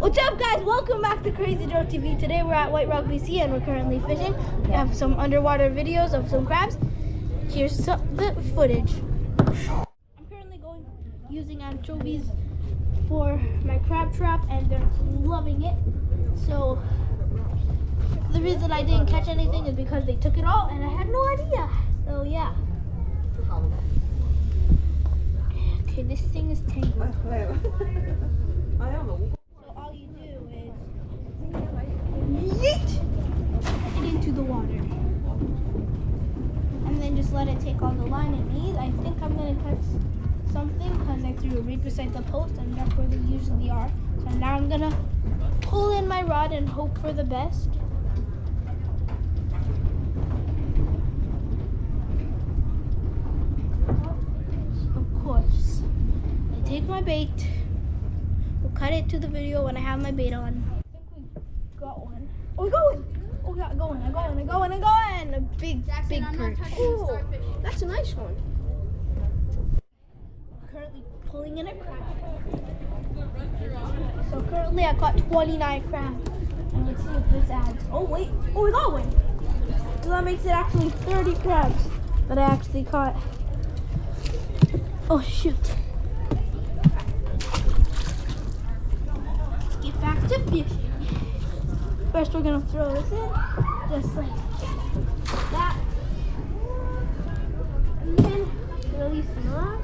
What's up, guys? Welcome back to Crazy Joe TV. Today we're at White Rock, BC, and we're currently fishing. We have some underwater videos of some crabs. Here's the footage. I'm currently using anchovies for my crab trap, and they're loving it. So the reason I didn't catch anything is because they took it all, and I had no idea. So yeah. Okay, this thing is tangled. So all you do is yeet it into the water, and then just let it take all the line it needs. I think I'm gonna catch something because I threw it right beside the post, and that's where they usually are. So now I'm gonna pull in my rod and hope for the best. Of course, I take my bait. We'll cut it to the video when I have my bait on. I think we got one. Oh, we got one! Oh, we got going. A big, Jackson, big I'm perch. not touching the starfish. That's a nice one. Currently pulling in a crab. So currently I caught 29 crabs. And let's see if this adds. Oh wait, oh, we got one. So that makes it actually 30 crabs that I actually caught. Oh shoot. Get back to fishing. First we're gonna throw this in, just like that. And then release the rod.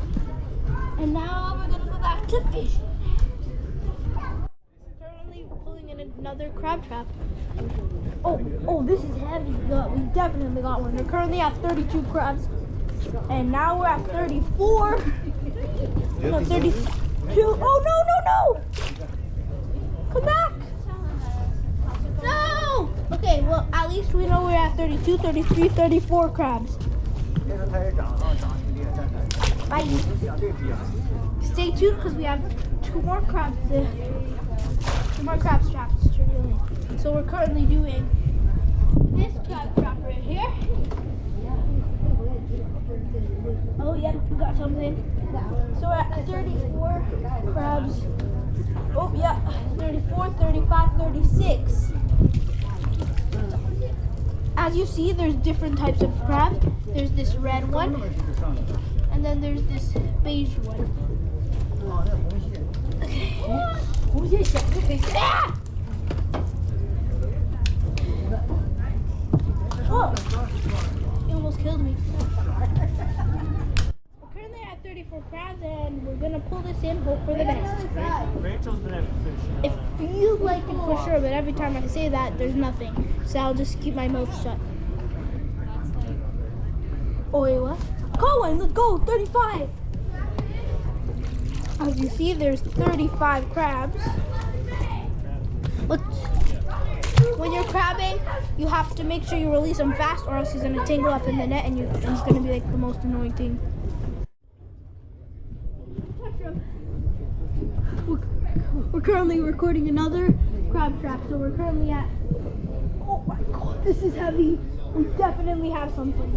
And now we're gonna go back to fishing. Currently pulling in another crab trap. Oh, this is heavy. We definitely got one. We're currently at 32 crabs. And now we're at 34. No, 32. Oh, no. Come back. No. Okay, well, at least we know we're at 32, 33, 34 crabs. Bye. Stay tuned because we have two more crabs traps to reel in. So we're currently doing this crab trap right here. Oh yeah, we got something. So we're at 34 crabs. Oh yeah, 34, 35, 36. As you see, there's different types of crab. There's this red one, and then there's this beige one. Okay. Ah! Oh, he almost killed me. We're currently at 34 crabs, and we're gonna pull this in, hope for the best. Rachel's the next fish. It feels like it for sure, but every time I say that, there's nothing. So I'll just keep my mouth shut. Oh wait, what? Call one, let's go, 35. As you see, there's 35 crabs. When you're crabbing, you have to make sure you release them fast, or else he's gonna tangle up in the net, and it's gonna be like the most annoying thing. We're currently recording another crab trap, so we're currently at. Oh my god, this is heavy. We definitely have something.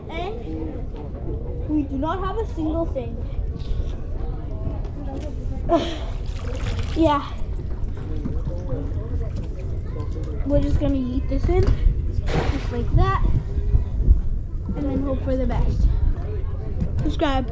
And we do not have a single thing. Yeah. We're just gonna eat this in, just like that, and then hope for the best. Subscribe.